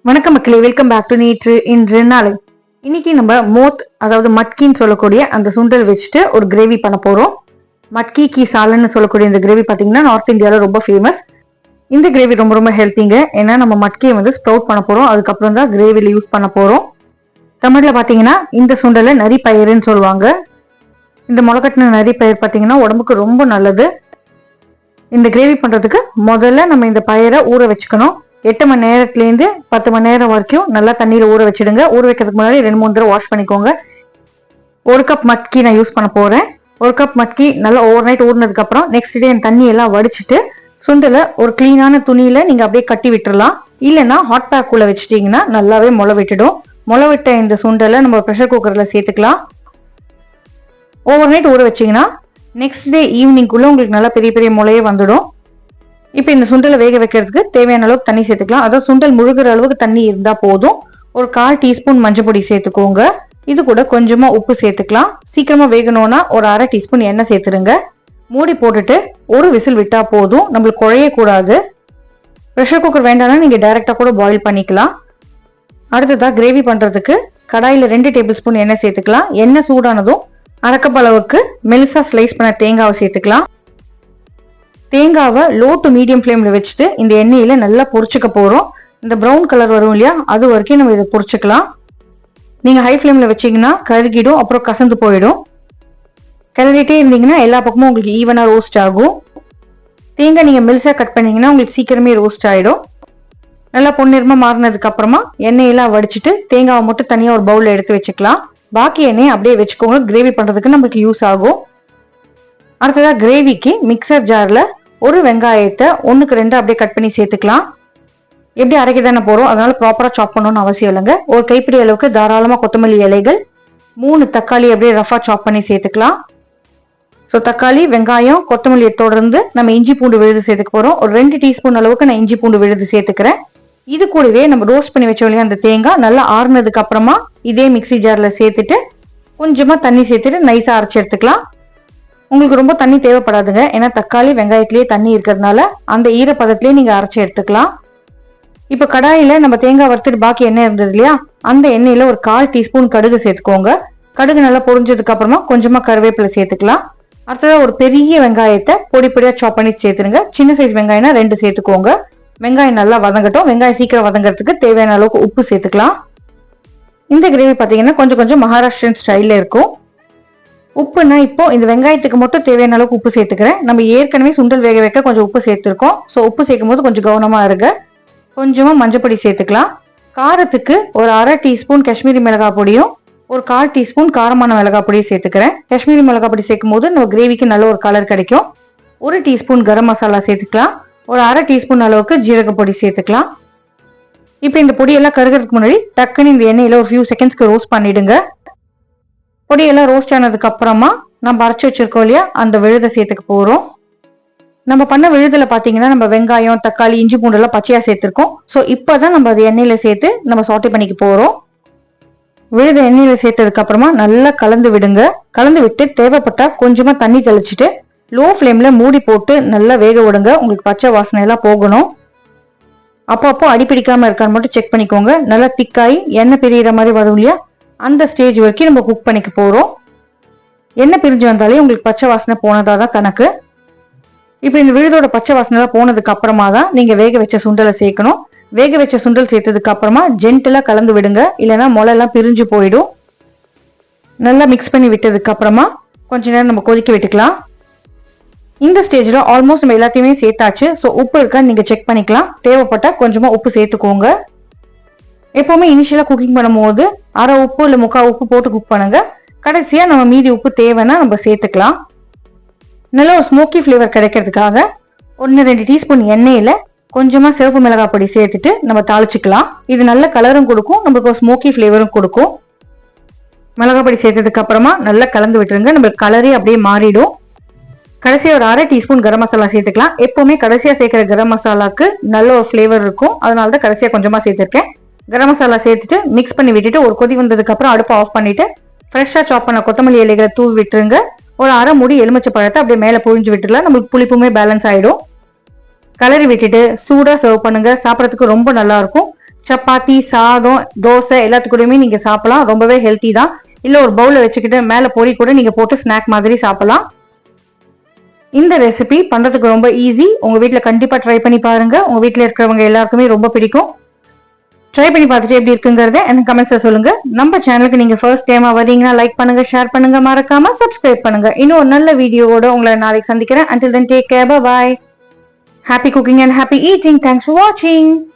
வணக்கம் மக்களே, welcome back to நேற்று இன்று நாளை. இன்னைக்கு நம்ம அதாவது மட்கின்னு சொல்லக்கூடிய அந்த சுண்டல் வச்சுட்டு ஒரு கிரேவி பண்ண போறோம். மட்கி கீ சாலன்னு சொல்லக்கூடிய இந்த கிரேவி பாத்தீங்கன்னா நார்த் இந்தியாவில ரொம்ப ஃபேமஸ். இந்த கிரேவி ரொம்ப ரொம்ப ஹெல்த்திங்க. ஏன்னா நம்ம மட்கியை ஸ்ப்ரவுட் பண்ண போறோம், அதுக்கப்புறம் தான் கிரேவில யூஸ் பண்ண போறோம். தமிழ்ல பாத்தீங்கன்னா இந்த சுண்டலை நரி பயிறுன்னு சொல்லுவாங்க. இந்த முளைக்கட்டின நரி பயிர் பாத்தீங்கன்னா உடம்புக்கு ரொம்ப நல்லது. இந்த கிரேவி பண்றதுக்கு முதல்ல நம்ம இந்த பயிரை ஊற வச்சுக்கணும். 8 மணி நேரத்துலேருந்து 10 மணி நேரம் வரைக்கும் நல்லா தண்ணியில் ஊற வச்சிடுங்க. ஊற வைக்கிறதுக்கு முன்னாடி 2-3 தடவை வாஷ் பண்ணிக்கோங்க. 1 கப் மட்கி நான் யூஸ் பண்ண போறேன். 1 கப் மட்கி நல்லா ஓவர் நைட் ஊறினதுக்கு அப்புறம் நெக்ஸ்ட் டே அந்த தண்ணி எல்லாம் வடிச்சிட்டு சுண்டலை ஒரு கிளீனான துணியில நீங்க அப்படியே கட்டி விட்டுறலாம். இல்லைன்னா ஹாட் பேக் உள்ள வச்சுட்டீங்கன்னா நல்லாவே முளை விட்டுடும். முளை விட்ட இந்த சுண்டலை நம்ம ப்ரெஷர் குக்கர்ல சேர்த்துக்கலாம். ஓவர் நைட் ஊற வச்சிங்கன்னா நெக்ஸ்ட் டே ஈவினிங்குள்ள உங்களுக்கு நல்லா பெரிய பெரிய முளையே வந்துடும். இப்போ இந்த சுண்டலை வேக வைக்கிறதுக்கு தேவையான அளவுக்கு தண்ணி சேர்த்துக்கலாம். அதாவது சுண்டல் முழுகிற அளவுக்கு தண்ணி இருந்தா போதும். ஒரு 1/4 டீஸ்பூன் மஞ்சள் பொடி சேர்த்துக்கோங்க. இது கூட கொஞ்சமா உப்பு சேர்த்துக்கலாம். சீக்கிரமா வேகணும்னா ஒரு 1/2 டீஸ்பூன் எண்ணெய் சேர்த்துருங்க. மூடி போட்டுட்டு ஒரு விசில் விட்டா போதும். நம்மளுக்கு குழைய கூடாது. ப்ரெஷர் குக்கர் வேண்டாம்னா நீங்க டைரக்டா கூட பாயில் பண்ணிக்கலாம். அடுத்ததா கிரேவி பண்றதுக்கு கடாயில 2 டேபிள் ஸ்பூன் எண்ணெய் சேர்த்துக்கலாம். எண்ணெய் சூடானதும் 1/2 கப் அளவுக்கு மெலிசா ஸ்லைஸ் பண்ண தேங்காவை சேர்த்துக்கலாம். தேங்காவை லோ டு மீடியம் ஃப்ளேம்ல வச்சுட்டு இந்த எண்ணெயில நல்லா பொரிச்சுக்க போறோம். இந்த ப்ரௌன் கலர் வரும் இல்லையா, அது வரைக்கும் நம்ம இதை பொரிச்சுக்கலாம். நீங்க ஹை ஃப்ளேம்ல வச்சீங்கன்னா கருகிடும், அப்புறம் கசந்து போயிடும். கிளறிட்டே இருந்தீங்கன்னா எல்லா பக்கமும் உங்களுக்கு ஈவனா ரோஸ்ட் ஆகும். தேங்காய் நீங்க மெல்சா கட் பண்ணீங்கன்னா உங்களுக்கு சீக்கிரமே ரோஸ்ட் ஆயிடும். நல்லா பொன்னிறமா மாறினதுக்கு அப்புறமா எண்ணெயெல்லாம் வடிச்சிட்டு தேங்காவை மட்டும் தனியா ஒரு பவுல்ல எடுத்து வச்சுக்கலாம். பாக்கி எண்ணெயை அப்படியே வச்சுக்கோங்க, கிரேவி பண்றதுக்கு நமக்கு யூஸ் ஆகும். அடுத்ததா கிரேவிக்கு மிக்சர் ஜார்ல ஒரு வெங்காயத்தை 1க்கு 2 அப்படியே கட் பண்ணி சேர்த்துக்கலாம். எப்படி அரைக்க தானே போறோம், அதனால ப்ராப்பரா சாப் பண்ணணும்னு அவசியம் இல்லைங்க. ஒரு கைப்பிடி அளவுக்கு தாராளமா கொத்தமல்லி இலைகள், 3 தக்காளி அப்படியே ரஃபா சாப் பண்ணி சேர்த்துக்கலாம். ஸோ தக்காளி, வெங்காயம், கொத்தமல்லியை தொடர்ந்து நம்ம இஞ்சி பூண்டு விழுது சேர்த்துக்க போறோம். ஒரு 2 டீஸ்பூன் அளவுக்கு நான் இஞ்சி பூண்டு விழுது சேர்த்துக்கிறேன். இது கூடவே நம்ம ரோஸ்ட் பண்ணி வச்சோம் இல்லையா அந்த தேங்காய், நல்லா ஆறுனதுக்கு அப்புறமா இதே மிக்சி ஜார்ல சேர்த்துட்டு கொஞ்சமா தண்ணி சேர்த்துட்டு நைஸா அரைச்சி எடுத்துக்கலாம். உங்களுக்கு ரொம்ப தண்ணி தேவைப்படாதுங்க, ஏன்னா தக்காளி வெங்காயத்திலேயே தண்ணி இருக்கிறதுனால அந்த ஈரப்பதத்திலேயே நீங்க அரைச்சி எடுத்துக்கலாம். இப்ப கடாயில நம்ம தேங்காய் வறுத்துட்டு பாக்கி எண்ணெய் இருந்தது இல்லையா, அந்த எண்ணெயில ஒரு 1/4 டீஸ்பூன் கடுகு சேர்த்துக்கோங்க. கடுகு நல்லா பொரிஞ்சதுக்கு அப்புறமா கொஞ்சமா கருவேப்பிலை சேர்த்துக்கலாம். அடுத்ததா ஒரு பெரிய வெங்காயத்தை பொடி பொடியா சாப் பண்ணி சேர்த்துருங்க. சின்ன சைஸ் வெங்காயம்னா 2 சேர்த்துக்கோங்க. வெங்காயம் நல்லா வதங்கட்டும். வெங்காயம் சீக்கிரம் வதங்கிறதுக்கு தேவையான அளவுக்கு உப்பு சேர்த்துக்கலாம். இந்த கிரேவி பாத்தீங்கன்னா கொஞ்சம் கொஞ்சம் மகாராஷ்டிரன் ஸ்டைல்ல இருக்கும். உப்புனா இப்போ இந்த வெங்காயத்துக்கு மட்டும் தேவையான அளவுக்கு உப்பு சேர்த்துக்கிறேன். நம்ம ஏற்கனவே சுண்டல் வேக வைக்க கொஞ்சம் உப்பு சேர்த்துருக்கோம். ஸோ உப்பு சேர்க்கும் போது கொஞ்சம் கவனமா இருங்க. கொஞ்சமா மஞ்சள் பொடி சேர்த்துக்கலாம். காரத்துக்கு ஒரு 1/2 டீஸ்பூன் காஷ்மீரி மிளகாய் பொடியும் ஒரு 1/4 டீஸ்பூன் காரமான மிளகாய் பொடியும் சேர்த்துக்கிறேன். காஷ்மீரி மிளகாய் பொடி சேர்க்கும் போது நம்ம கிரேவிக்கு நல்ல ஒரு கலர் கிடைக்கும். 1 டீஸ்பூன் கரம் மசாலா சேர்த்துக்கலாம். ஒரு 1/2 டீஸ்பூன் அளவுக்கு ஜீரக பொடி சேர்த்துக்கலாம். இப்போ இந்த பொடியெல்லாம் கருகிறதுக்கு முன்னாடி டக்குன்னு இந்த எண்ணெயில ஒரு ஃபியூ செகண்ட்ஸ்க்கு ரோஸ்ட் பண்ணிடுங்க. பொடியெல்லாம் ரோஸ்ட் ஆனதுக்கு அப்புறமா நம்ம அரைச்சி வச்சிருக்கோம் இல்லையா அந்த விழுதை சேர்த்துக்க போறோம். நம்ம பண்ண விழுதுல பாத்தீங்கன்னா நம்ம வெங்காயம், தக்காளி, இஞ்சி பூண்டு எல்லாம் பச்சையா சேர்த்திருக்கோம். ஸோ இப்பதான் நம்ம அது எண்ணெயில சேர்த்து நம்ம சாட்டே பண்ணிக்க போறோம். விழுத எண்ணெயில சேர்த்ததுக்கு அப்புறமா நல்லா கலந்து விடுங்க. கலந்து விட்டு தேவைப்பட்டா கொஞ்சமா தண்ணி தெளிச்சுட்டு லோ ஃப்ளேம்ல மூடி போட்டு நல்லா வேக விடுங்க. உங்களுக்கு பச்சை வாசனை எல்லாம் போகணும். அப்பப்போ அடிப்பிடிக்காம இருக்கான்னு மட்டும் செக் பண்ணிக்கோங்க. நல்லா திக்காய் எண்ணெய் பிரியிற மாதிரி வரும் இல்லையா, அந்த ஸ்டேஜ் வரைக்கும் நம்ம குக் பண்ணிக்க போறோம். எண்ணெய் பிரிஞ்சு வந்தாலே உங்களுக்கு பச்சை வாசனை போனதா தான் கணக்கு. இப்போ இந்த விழுதோட பச்சை வாசனை போனதுக்கு அப்புறமா தான் நீங்க வேக வச்ச சுண்டலை சேர்க்கணும். வேக வச்ச சுண்டல் சேர்த்ததுக்கு அப்புறமா ஜென்டலா கலந்து விடுங்க, இல்லைன்னா முளையெல்லாம் பிரிஞ்சு போயிடும். நல்லா மிக்ஸ் பண்ணி விட்டதுக்கு அப்புறமா கொஞ்ச நேரம் நம்ம கொதிக்க விட்டுக்கலாம். இந்த ஸ்டேஜ்ல ஆல்மோஸ்ட் நம்ம எல்லாத்தையுமே சேர்த்தாச்சு. ஸோ உப்பு இருக்கான்னு நீங்க செக் பண்ணிக்கலாம். தேவைப்பட்டா கொஞ்சமா உப்பு சேர்த்துக்கோங்க. எப்பவுமே இனிஷியலா குக்கிங் பண்ணும்போது 1/2 உப்பு இல்ல 3/4 உப்பு போட்டு குக் பண்ணுங்க. கடைசியா நம்ம மீதி உப்பு தேவைன்னா நம்ம சேர்த்துக்கலாம். நல்ல ஒரு ஸ்மோக்கி ஃபிளேவர் கிடைக்கிறதுக்காக 1-2 டீஸ்பூன் எண்ணெயில கொஞ்சமா சிவப்பு மிளகாய் பொடி சேர்த்துட்டு நம்ம தாளிச்சுக்கலாம். இது நல்ல கலரும் கொடுக்கும், நம்மளுக்கு ஒரு ஸ்மோக்கி ஃபிளேவரும் கொடுக்கும். மிளகாய் பொடி சேர்த்ததுக்கு அப்புறமா நல்லா கலந்து விட்டுருங்க. நம்மளுக்கு கலரே அப்படியே மாறிடும். கடைசியா ஒரு 1/2 டீஸ்பூன் கரம் மசாலா சேர்த்துக்கலாம். எப்பவுமே கடைசியா சேர்க்கிற கரம் மசாலாக்கு நல்ல ஒரு ஃபிளேவர் இருக்கும், அதனாலதான் கடைசியா கொஞ்சமா சேர்த்திருக்கேன். கரம் மசாலா சேர்த்துட்டு மிக்ஸ் பண்ணி விட்டுட்டு ஒரு கொதி வந்ததுக்கு அப்புறம் அடுப்பை ஆஃப் பண்ணிட்டு ஃப்ரெஷ்ஷா சாப் பண்ண கொத்தமல்லி இலைகளை தூவி விட்டுருங்க. ஒரு 1/2 மூடி எலுமிச்சை பழத்தை அப்படியே மேல புழிஞ்சு விட்டுலாம். நம்மளுக்கு புளிப்புமே பேலன்ஸ் ஆயிடும். கலரி விட்டுட்டு சூடா சர்வ் பண்ணுங்க. சாப்பிடறதுக்கு ரொம்ப நல்லா இருக்கும். சப்பாத்தி, சாதம், தோசை எல்லாத்துக்கூடயுமே நீங்க சாப்பிடலாம். ரொம்பவே ஹெல்த்தி தான். இல்ல ஒரு பவுல வச்சுக்கிட்டு மேல பொரி கூட நீங்க போட்டு ஸ்நாக் மாதிரி சாப்பிடலாம். இந்த ரெசிபி பண்றதுக்கு ரொம்ப ஈஸி. உங்க வீட்ல கண்டிப்பா ட்ரை பண்ணி பாருங்க. உங்க வீட்ல இருக்கிறவங்க எல்லாருக்குமே ரொம்ப பிடிக்கும். ட்ரை பண்ணி பார்த்துட்டு எப்படி இருக்குங்கிறத எனக்கு கமெண்ட்ஸ்ல சொல்லுங்க. நம்ம சேனலுக்கு நீங்க ஃபர்ஸ்ட் டைமா வரீங்கன்னா லைக் பண்ணுங்க, ஷேர் பண்ணுங்க, மறக்காம சப்ஸ்கிரைப் பண்ணுங்க. இன்னும் ஒரு நல்ல வீடியோவோட உங்களை நாளைக்கு சந்திக்கிறேன். Until then, take care. Bye bye. Happy cooking and happy eating. Thanks for watching.